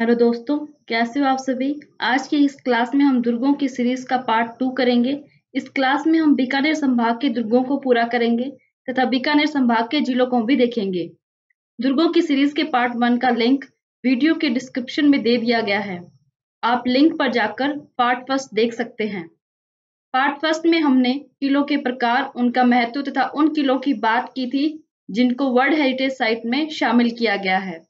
Hello दोस्तों, कैसे हो आप सभी। आज की इस क्लास में हम दुर्गों की सीरीज का पार्ट 2 करेंगे। इस क्लास में हम बीकानेर संभाग के दुर्गों को पूरा करेंगे तथा बीकानेर संभाग के जिलों को भी देखेंगे। दुर्गों की सीरीज के पार्ट 1 का लिंक वीडियो के डिस्क्रिप्शन में दे दिया गया है। आप लिंक पर जाकर पार्ट 1 देख सकते हैं। पार्ट 1 में हमने किलों के प्रकार, उनका महत्व तथा उन किलों की बात की थी जिनको वर्ल्ड हेरिटेज साइट में शामिल किया गया है।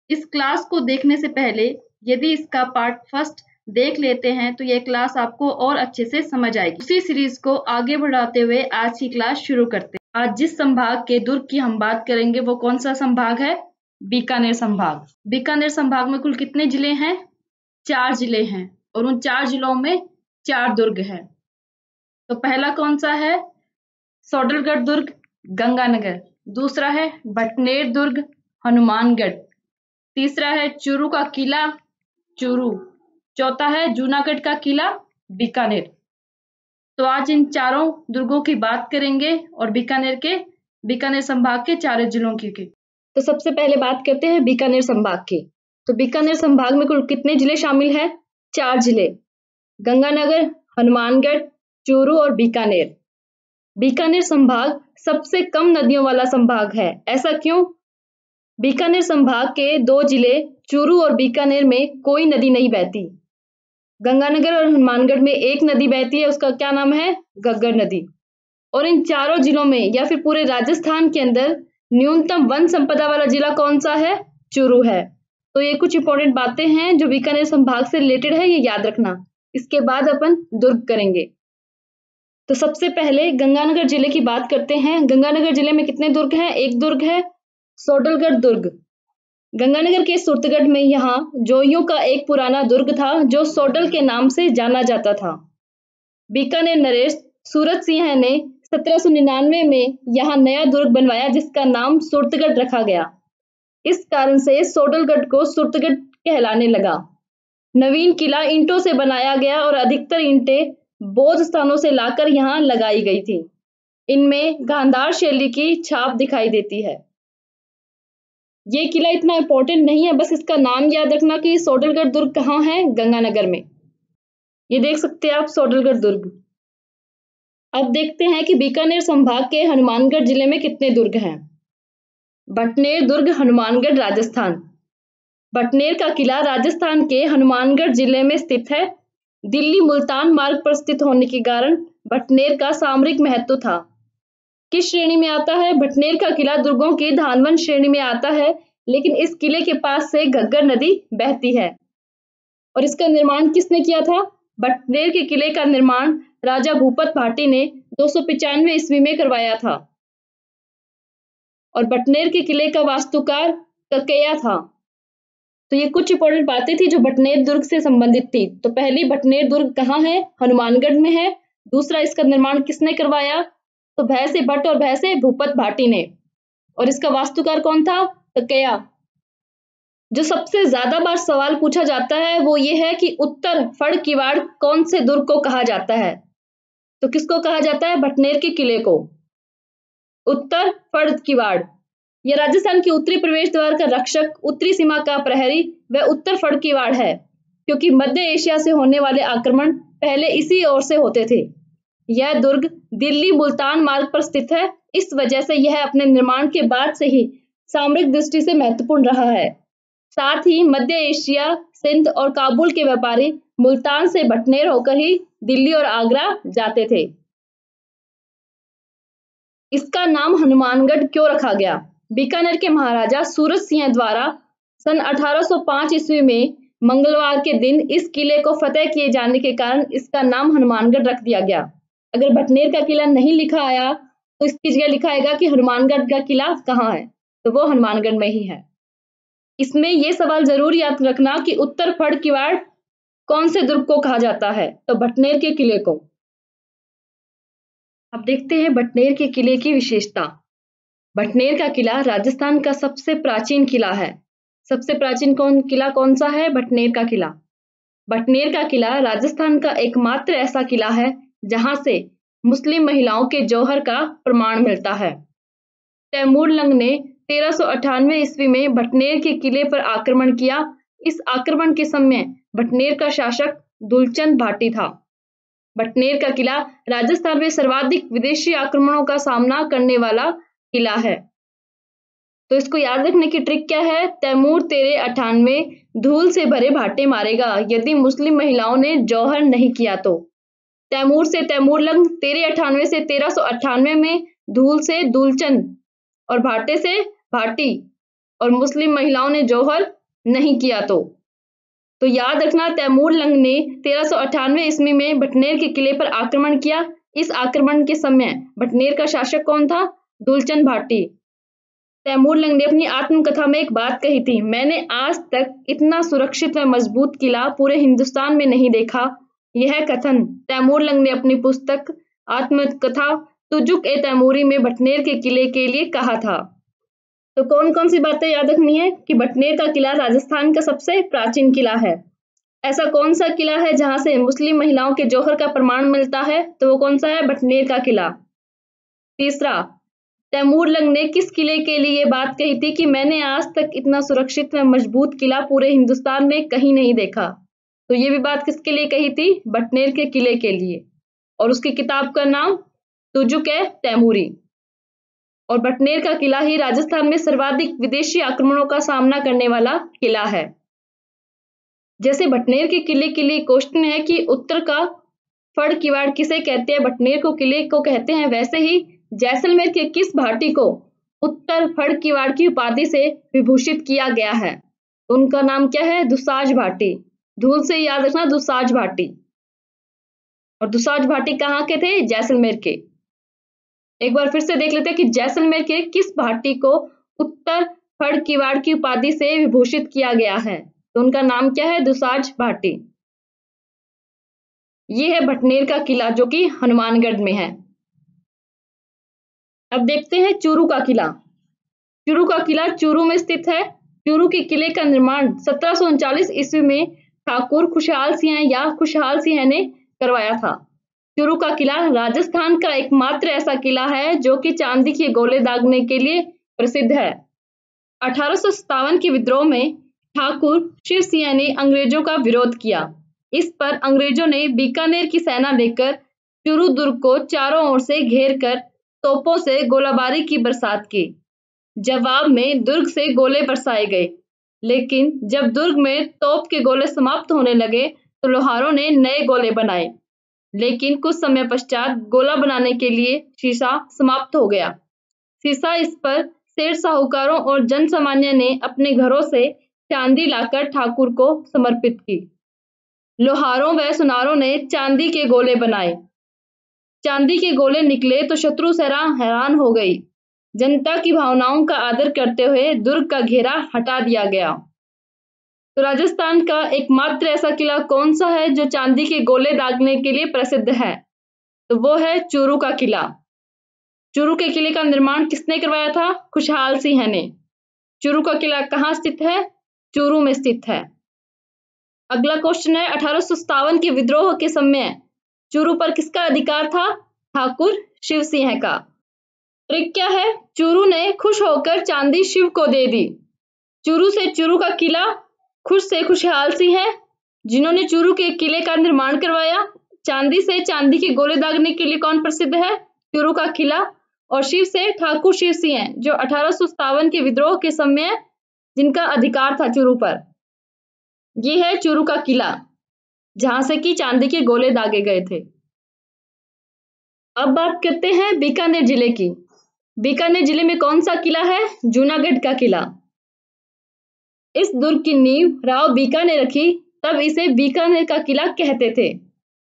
इस क्लास को देखने से पहले यदि इसका पार्ट 1 देख लेते हैं तो यह क्लास आपको और अच्छे से समझ आएगी। उसी सीरीज को आगे बढ़ाते हुए आज की क्लास शुरू करते हैं। आज जिस संभाग के दुर्ग की हम बात करेंगे वो कौन सा संभाग है? बीकानेर संभाग। बीकानेर संभाग में कुल कितने जिले हैं? 4 जिले हैं और उन 4 जिलों में 4 दुर्ग हैं। तो पहला कौन सा है? सोडलगढ़ दुर्ग, गंगानगर। दूसरा है भटनेर दुर्ग, हनुमानगढ़। तीसरा है चूरू का किला, चूरू। चौथा है जूनागढ़ का किला, बीकानेर। तो आज इन चारों दुर्गों की बात करेंगे और बीकानेर संभाग के 4 जिलों की। तो सबसे पहले बात करते हैं बीकानेर संभाग की। तो बीकानेर संभाग में कुल कितने जिले शामिल हैं? 4 जिले, गंगानगर, हनुमानगढ़, चूरू और बीकानेर। बीकानेर संभाग सबसे कम नदियों वाला संभाग है। ऐसा क्यों? बीकानेर संभाग के 2 जिले चूरू और बीकानेर में कोई नदी नहीं बहती। गंगानगर और हनुमानगढ़ में एक नदी बहती है, उसका क्या नाम है? घग्गर नदी। और इन चारों जिलों में या फिर पूरे राजस्थान के अंदर न्यूनतम वन संपदा वाला जिला कौन सा है? चूरू है। तो ये कुछ इंपॉर्टेंट बातें हैं जो बीकानेर संभाग से रिलेटेड है, ये याद रखना। इसके बाद अपन दुर्ग करेंगे। तो सबसे पहले गंगानगर जिले की बात करते हैं। गंगानगर जिले में कितने दुर्ग हैं? एक दुर्ग है सोडलगढ़ दुर्ग। गंगानगर के सुरतगढ़ में यहाँ जोइयों का एक पुराना दुर्ग था जो सोडल के नाम से जाना जाता था। बीकानेर नरेश सूरत सिंह ने 1799 में यहाँ नया दुर्ग बनवाया जिसका नाम सुरतगढ़ रखा गया। इस कारण से सोडलगढ़ को सुरतगढ़ कहलाने लगा। नवीन किला ईंटों से बनाया गया और अधिकतर ईंटें बौद्ध स्थानों से लाकर यहाँ लगाई गई थी। इनमें गांधार शैली की छाप दिखाई देती है। ये किला इतना इंपॉर्टेंट नहीं है, बस इसका नाम याद रखना कि सोडलगढ़ दुर्ग कहाँ है? गंगानगर में। ये देख सकते हैं आप सोडलगढ़ दुर्ग। अब देखते हैं कि बीकानेर संभाग के हनुमानगढ़ जिले में कितने दुर्ग हैं। भटनेर दुर्ग, हनुमानगढ़, राजस्थान। भटनेर का किला राजस्थान के हनुमानगढ़ जिले में स्थित है। दिल्ली मुल्तान मार्ग पर स्थित होने के कारण भटनेर का सामरिक महत्व था। किस श्रेणी में आता है? भटनेर का किला दुर्गों की धानवन श्रेणी में आता है, लेकिन इस किले के पास से घग्गर नदी बहती है। और इसका निर्माण किसने किया था? भटनेर के किले का निर्माण राजा भूपत भाटी ने 295 ईस्वी में करवाया था और भटनेर के किले का वास्तुकार ककेया था। तो ये कुछ इंपॉर्टेंट बातें थी जो भटनेर दुर्ग से संबंधित थी। तो पहली, भटनेर दुर्ग कहाँ है? हनुमानगढ़ में है। दूसरा, इसका निर्माण किसने करवाया? तो भय से भट्ट और भय से भूपत भाटी ने। और इसका वास्तुकार कौन था? ककेया। जो सबसे ज्यादा बार सवाल पूछा जाता है वो ये है कि उत्तर फड़ किवाड़ कौन से दुर्ग को कहा जाता है? तो किसको कहा जाता है? भटनेर के किले को उत्तर फड़ किवाड़। यह राजस्थान के उत्तरी प्रवेश द्वार का रक्षक, उत्तरी सीमा का प्रहरी व उत्तर फड़ किवाड़ है, क्योंकि मध्य एशिया से होने वाले आक्रमण पहले इसी ओर से होते थे। यह दुर्ग दिल्ली मुल्तान मार्ग पर स्थित है, इस वजह से यह अपने निर्माण के बाद से ही सामरिक दृष्टि से महत्वपूर्ण रहा है। साथ ही मध्य एशिया, सिंध और काबुल के व्यापारी मुल्तान से भटनेर होकर ही दिल्ली और आगरा जाते थे। इसका नाम हनुमानगढ़ क्यों रखा गया? बीकानेर के महाराजा सूरत सिंह द्वारा सन 1805 ईस्वी में मंगलवार के दिन इस किले को फतेह किए जाने के कारण इसका नाम हनुमानगढ़ रख दिया गया। अगर भटनेर का किला नहीं लिखा आया तो इसकी जगह लिखा आएगा कि हनुमानगढ़ का किला कहाँ है, तो वो हनुमानगढ़ में ही है। इसमें यह सवाल जरूर याद रखना कि उत्तर फड़ किवाड़ कौन से दुर्ग को कहा जाता है? तो भटनेर के किले को। अब देखते हैं भटनेर के किले की विशेषता। भटनेर का किला राजस्थान का सबसे प्राचीन किला है। सबसे प्राचीन किला कौन सा है? भटनेर का किला। भटनेर का किला राजस्थान का एकमात्र ऐसा किला है जहां से मुस्लिम महिलाओं के जौहर का प्रमाण मिलता है। तैमूर लंग ने 1398 ईस्वी में भटनेर के किले पर आक्रमण किया। इस आक्रमण के समय भटनेर का शासक दुलचंद भाटी था। भटनेर का किला राजस्थान में सर्वाधिक विदेशी आक्रमणों का सामना करने वाला किला है। तो इसको याद रखने की ट्रिक क्या है? तैमूर तेरे 98 धूल से भरे भाटे मारेगा यदि मुस्लिम महिलाओं ने जौहर नहीं किया तो। तैमूर से तैमूरलंग, तेरे 98 से 1398 में, धूल से दुलचंद और भाटे से भाटी, और मुस्लिम महिलाओं ने जौहर नहीं किया तो याद रखना तैमूरलंग ने 1398 ईस्वी में भटनेर के किले पर आक्रमण किया। इस आक्रमण के समय भटनेर का शासक कौन था? दुलचंद भाटी। तैमूरलंग ने अपनी आत्मकथा में एक बात कही थी, मैंने आज तक इतना सुरक्षित व मजबूत किला पूरे हिंदुस्तान में नहीं देखा। यह कथन तैमूरलंग ने अपनी पुस्तक आत्मकथा तुजुक ए तैमूरी में भटनेर के किले के लिए कहा था। तो कौन कौन सी बातें याद रखनी है कि भटनेर का किला राजस्थान का सबसे प्राचीन किला है। ऐसा कौन सा किला है जहां से मुस्लिम महिलाओं के जौहर का प्रमाण मिलता है? तो वो कौन सा है? भटनेर का किला। तीसरा, तैमूरलंग ने किस किले के लिए ये बात कही थी कि मैंने आज तक इतना सुरक्षित व मजबूत किला पूरे हिंदुस्तान में कहीं नहीं देखा। तो ये भी बात किसके लिए कही थी? भटनेर के किले के लिए। और उसकी किताब का नाम तुजुक ए तैमूरी। और भटनेर का किला ही राजस्थान में सर्वाधिक विदेशी आक्रमणों का सामना करने वाला किला है। जैसे भटनेर के किले के लिए क्वेश्चन है कि उत्तर का फड़ किवाड़ किसे कहते हैं? भटनेर को किले को कहते हैं। वैसे ही जैसलमेर के किस भाटी को उत्तर फड़ किवाड़ की उपाधि से विभूषित किया गया है? उनका नाम क्या है? दुसाज भाटी। धूल से याद रखना, दुसाज भाटी। और दुसाज भाटी कहाँ के थे? जैसलमेर के। एक बार फिर से देख लेते हैं कि जैसलमेर के किस भाटी को उत्तर फड़ किवाड़ की उपाधि से विभूषित किया गया है? तो उनका नाम क्या है? दुसाज भाटी। ये है भटनेर का किला जो कि हनुमानगढ़ में है। अब देखते हैं चूरू का किला। चूरू का किला चूरू में स्थित है। चूरू के किले का निर्माण 1739 ईस्वी में ठाकुर खुशहाल सिंह या खुशहाल सिंह ने करवाया था। चूरू का किला राजस्थान का एकमात्र ऐसा किला है जो कि चांदी के गोले दागने के लिए प्रसिद्ध है। 1857 के विद्रोह में ठाकुर शिव सिंह ने अंग्रेजों का विरोध किया। इस पर अंग्रेजों ने बीकानेर की सेना लेकर चूरू दुर्ग को चारों ओर से घेर कर तोपों से गोलाबारी की बरसात की। जवाब में दुर्ग से गोले बरसाए गए, लेकिन जब दुर्ग में तोप के गोले समाप्त होने लगे तो लोहारों ने नए गोले बनाए, लेकिन कुछ समय पश्चात गोला बनाने के लिए शीशा समाप्त हो गया। शीशा इस पर सेठ साहूकारों और जन सामान्य ने अपने घरों से चांदी लाकर ठाकुर को समर्पित की। लोहारों व सुनारों ने चांदी के गोले बनाए। चांदी के गोले निकले तो शत्रु सेना हैरान हो गई। जनता की भावनाओं का आदर करते हुए दुर्ग का घेरा हटा दिया गया। तो राजस्थान का एकमात्र ऐसा किला कौन सा है जो चांदी के गोले दागने के लिए प्रसिद्ध है? तो वो है चूरू का किला। चूरू के किले का निर्माण किसने करवाया था? खुशहाल सिंह ने। चूरू का किला कहाँ स्थित है? चूरू में स्थित है। अगला क्वेश्चन है 1857 के विद्रोह के समय चूरू पर किसका अधिकार था? ठाकुर शिव सिंह का। ट्रिक क्या है? चूरू ने खुश होकर चांदी शिव को दे दी। चूरू से चूरू का किला खुश से खुशहाल सिंह है जिन्होंने चूरू के किले का निर्माण करवाया। चांदी से चांदी के गोले दागने के लिए कौन प्रसिद्ध है? चूरू का किला। और शिव से ठाकुर शिव सिंह जो 1857 के विद्रोह के समय जिनका अधिकार था चूरू पर। ये है चूरू का किला जहां से कि चांदी के गोले दागे गए थे। अब बात करते हैं बीकानेर जिले की। बीकानेर जिले में कौन सा किला है? जूनागढ़ का किला। इस दुर्ग की नींव राव बीका ने रखी, तब इसे बीकानेर का किला कहते थे,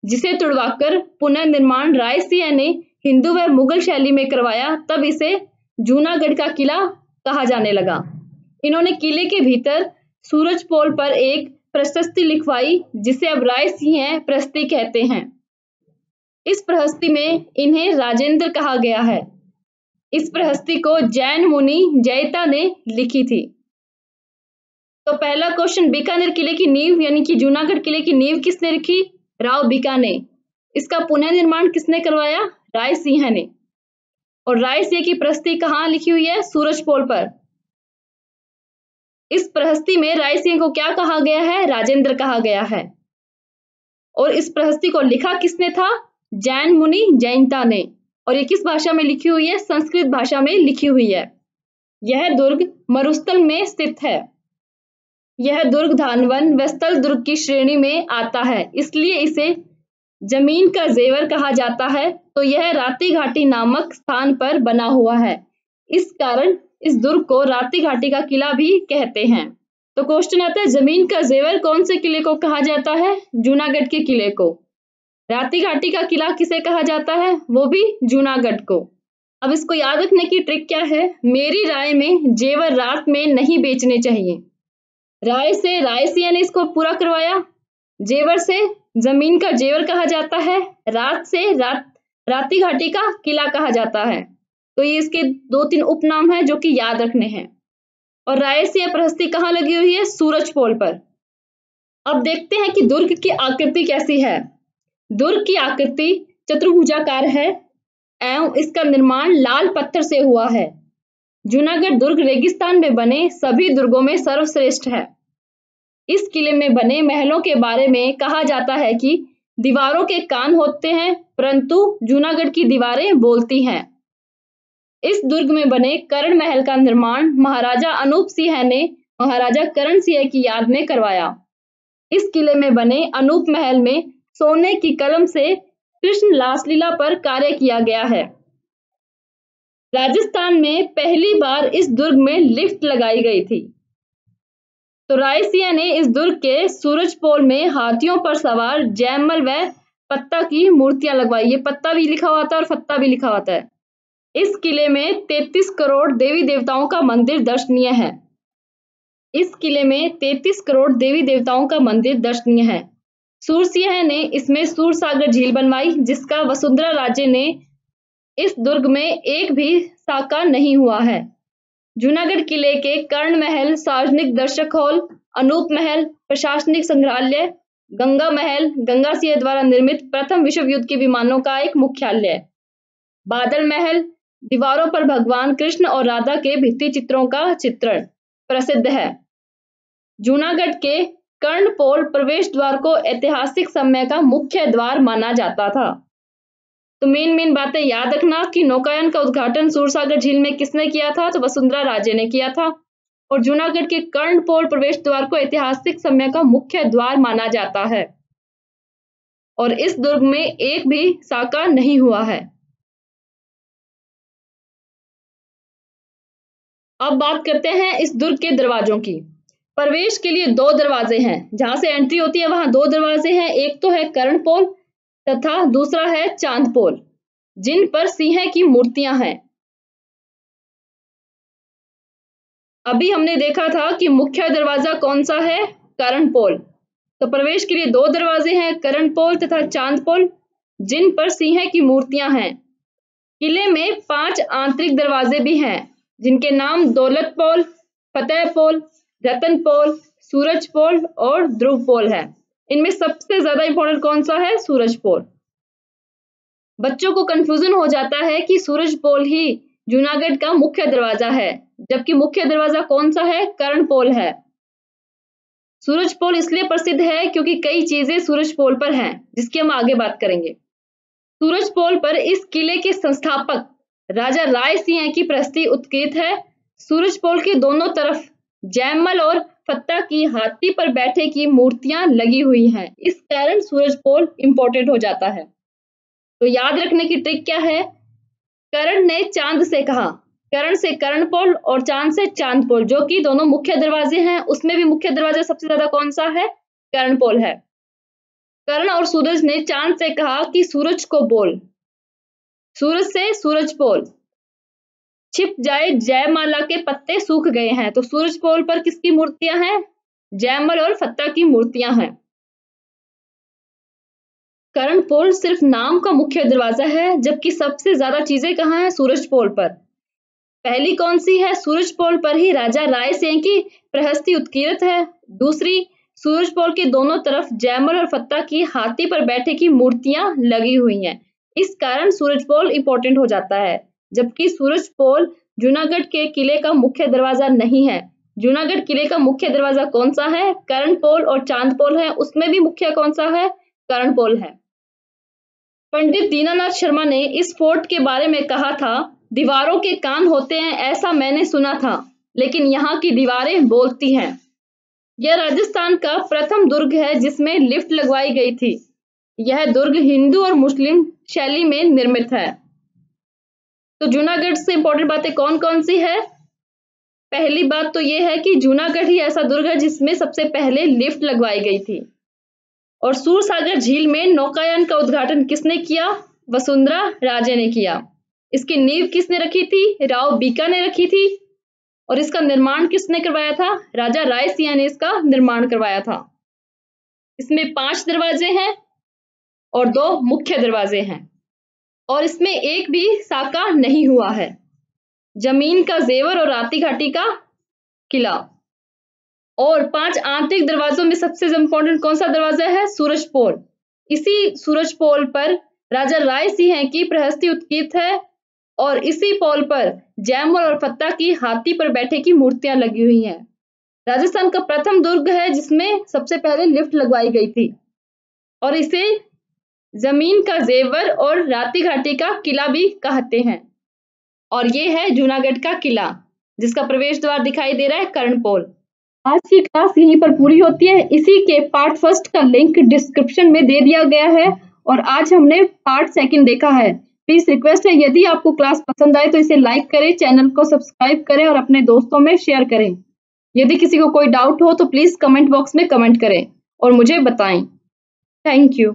जिसे तुड़वाकर पुनर्निर्माण राय सिंह ने हिंदू व मुगल शैली में करवाया, तब इसे जूनागढ़ का किला कहा जाने लगा। इन्होंने किले के भीतर सूरज पोल पर एक प्रशस्ति लिखवाई जिसे अब राय सिंह प्रशस्ति कहते हैं। इस प्रशस्ति में इन्हें राजेंद्र कहा गया है। इस प्रशस्ति को जैन मुनि जयता ने लिखी थी। तो पहला क्वेश्चन, बीकानेर किले की नींव यानी कि जूनागढ़ किले की नींव किसने रखी? राव बीका ने। इसका पुनर्निर्माण किसने करवाया? राय सिंह ने। और राय सिंह की प्रशस्ति कहाँ लिखी हुई है? सूरज पोल पर। इस प्रहस्ती में राय सिंह को क्या कहा गया है? राजेंद्र कहा गया है। और इस प्रहस्ती को लिखा किसने था? जैन मुनि जैनता ने। और ये किस भाषा में लिखी हुई है? संस्कृत भाषा में लिखी हुई है। यह दुर्ग मरुस्थल में स्थित है। यह दुर्ग धानवन व स्थल दुर्ग की श्रेणी में आता है, इसलिए इसे जमीन का जेवर कहा जाता है। तो यह राती घाटी नामक स्थान पर बना हुआ है, इस कारण इस दुर्ग को राती घाटी का किला भी कहते हैं। तो क्वेश्चन आता है, जमीन का जेवर कौन से किले को कहा जाता है? जूनागढ़ के किले को। राती घाटी का किला किसे कहा जाता है? वो भी जूनागढ़ को। अब इसको याद रखने की ट्रिक क्या है? मेरी राय में जेवर रात में नहीं बेचने चाहिए। राय से रायसिया ने इसको पूरा करवाया। जेवर से जमीन का जेवर कहा जाता है। रात से राती घाटी का किला कहा जाता है। तो ये इसके 2-3 उपनाम हैं जो कि याद रखने हैं। और रायसिया प्रहस्ती कहाँ लगी हुई है? सूरजपोल पर। अब देखते हैं कि दुर्ग की आकृति कैसी है। दुर्ग की आकृति चतुर्भुजाकार है एवं इसका निर्माण लाल पत्थर से हुआ है। जूनागढ़ दुर्ग रेगिस्तान में बने सभी दुर्गों में सर्वश्रेष्ठ है। इस किले में बने महलों के बारे में कहा जाता है कि दीवारों के कान होते हैं, परंतु जूनागढ़ की दीवारें बोलती हैं। इस दुर्ग में बने कर्ण महल का निर्माण महाराजा अनूप सिंह ने महाराजा करण सिंह की याद में करवाया। इस किले में बने अनूप महल में सोने की कलम से कृष्ण रासलीला पर कार्य किया गया है। राजस्थान में पहली बार इस दुर्ग में लिफ्ट लगाई गई थी। तो रायसिया ने इस दुर्ग के सूरजपोल में हाथियों पर सवार जयमल व पत्ता की मूर्तियां लगवाई। ये पत्ता भी लिखा हुआ था और फत्ता भी लिखा हुआ था। इस किले में 33 करोड़ देवी देवताओं का मंदिर दर्शनीय है। इस किले में 33 करोड़ देवी देवताओं का मंदिर दर्शनीय है। सूरसिंह ने इसमें सूरसागर झील बनवाई, जिसका वसुंधरा राजे ने इस दुर्ग में एक भी साका नहीं हुआ है। जूनागढ़ किले के कर्ण महल, सार्वजनिक दर्शक हॉल, अनूप महल, प्रशासनिक संग्रहालय, गंगा महल गंगा सिंह द्वारा निर्मित प्रथम विश्व युद्ध के विमानों का एक मुख्यालय, बादल महल दीवारों पर भगवान कृष्ण और राधा के भित्ति चित्रों का चित्रण प्रसिद्ध है। जूनागढ़ के कर्णपोल प्रवेश द्वार को ऐतिहासिक समय का मुख्य द्वार माना जाता था। तो मेन बातें याद रखना कि नौकायन का उद्घाटन सूरसागर झील में किसने किया था? तो वसुंधरा राजे ने किया था। और जूनागढ़ के कर्णपोल प्रवेश द्वार को ऐतिहासिक समय का मुख्य द्वार माना जाता है। और इस दुर्ग में एक भी साका नहीं हुआ है। अब बात करते हैं इस दुर्ग के दरवाजों की। प्रवेश के लिए 2 दरवाजे हैं, जहां से एंट्री होती है वहां 2 दरवाजे हैं। एक तो है कर्णपोल तथा दूसरा है चांदपोल, जिन पर सिंह की मूर्तियां हैं। अभी हमने देखा था कि मुख्य दरवाजा कौन सा है? कर्णपोल। तो प्रवेश के लिए 2 दरवाजे हैं, कर्णपोल तथा चांदपोल, जिन पर सिंह की मूर्तियां हैं। किले में 5 आंतरिक दरवाजे भी हैं, जिनके नाम दौलतपोल, फतेहपोल, रतनपोल, सूरजपोल और ध्रुवपोल है। इनमें सबसे ज्यादा इंपॉर्टेंट कौन सा है? सूरजपोल। बच्चों को कंफ्यूजन हो जाता है कि सूरजपोल ही जूनागढ़ का मुख्य दरवाजा है, जबकि मुख्य दरवाजा कौन सा है? कर्णपोल है। सूरजपोल इसलिए प्रसिद्ध है क्योंकि कई चीजें सूरजपोल पर हैं, जिसकी हम आगे बात करेंगे। सूरजपोल पर इस किले के संस्थापक राजा राय सिंह की प्रस्ती उत्कीर्त है। सूरजपोल के दोनों तरफ जयमल और फत्ता की हाथी पर बैठे की मूर्तियां लगी हुई हैं। इस कारण सूरजपोल इंपॉर्टेंट हो जाता है। तो याद रखने की ट्रिक क्या है? कर्ण ने चांद से कहा, कर्ण से कर्णपोल और चांद से चांदपोल, जो कि दोनों मुख्य दरवाजे हैं। उसमें भी मुख्य दरवाजा सबसे ज्यादा कौन सा है? कर्णपोल है। कर्ण और सूरज ने चांद से कहा कि सूरज को बोल, सूरज से सूरजपोल, छिप जाए जयमाला के पत्ते सूख गए हैं। तो सूरजपोल पर किसकी मूर्तियां हैं? जयमल और फत्ता की मूर्तियां हैं। कर्णपोल सिर्फ नाम का मुख्य दरवाजा है, जबकि सबसे ज्यादा चीजें कहाँ हैं? सूरजपोल पर। पहली कौन सी है? सूरजपोल पर ही राजा राय सिंह की प्रहस्ती उत्कीर्त है। दूसरी, सूरजपोल के दोनों तरफ जयमल और फत्ता की हाथी पर बैठे की मूर्तियां लगी हुई हैं। इस कारण सूरजपोल इंपॉर्टेंट हो जाता है, जबकि सूरजपोल जूनागढ़ के किले का मुख्य दरवाजा नहीं है। जूनागढ़ किले का मुख्य दरवाजा कौन सा है? कर्णपोल और चांदपोल है, उसमें भी मुख्य कौन सा है? कर्णपोल है। पंडित दीनानाथ शर्मा ने इस फोर्ट के बारे में कहा था, दीवारों के कान होते हैं ऐसा मैंने सुना था, लेकिन यहाँ की दीवारें बोलती हैं। यह राजस्थान का प्रथम दुर्ग है जिसमें लिफ्ट लगवाई गई थी। यह दुर्ग हिंदू और मुस्लिम शैली में निर्मित है। तो जूनागढ़ से इंपॉर्टेंट बातें कौन कौन सी है? पहली बात तो यह है कि जूनागढ़ ही ऐसा दुर्ग है जिसमें सबसे पहले लिफ्ट लगवाई गई थी। और सूरसागर झील में नौकायान का उद्घाटन किसने किया? वसुंधरा राजे ने किया। इसकी नींव किसने रखी थी? राव बीका ने रखी थी। और इसका निर्माण किसने करवाया था? राजा राय सिंह ने इसका निर्माण करवाया था। इसमें 5 दरवाजे हैं और 2 मुख्य दरवाजे हैं और इसमें एक भी साका नहीं हुआ है। जमीन का जेवर और राती घाटी का किला। और 5 आंतरिक दरवाजों में सबसे इंपॉर्टेंट कौन सा दरवाजा है? सूरजपोल। इसी सूरजपोल पर राजा राय सिंह की प्रहस्ती उत्कीर्त है और इसी पोल पर जैमल और फत्ता की हाथी पर बैठे की मूर्तियां लगी हुई हैं। राजस्थान का प्रथम दुर्ग है जिसमें सबसे पहले लिफ्ट लगवाई गई थी और इसे जमीन का जेवर और राती घाटी का किला भी कहते हैं। और ये है जूनागढ़ का किला जिसका प्रवेश द्वार दिखाई दे रहा है कर्णपोल। आज की क्लास यहीं पर पूरी होती है। इसी के पार्ट फर्स्ट का लिंक डिस्क्रिप्शन में दे दिया गया है और आज हमने पार्ट सेकंड देखा है। प्लीज रिक्वेस्ट है, यदि आपको क्लास पसंद आए तो इसे लाइक करें, चैनल को सब्सक्राइब करें और अपने दोस्तों में शेयर करें। यदि किसी को कोई डाउट हो तो प्लीज कमेंट बॉक्स में कमेंट करें और मुझे बताएं। Thank you.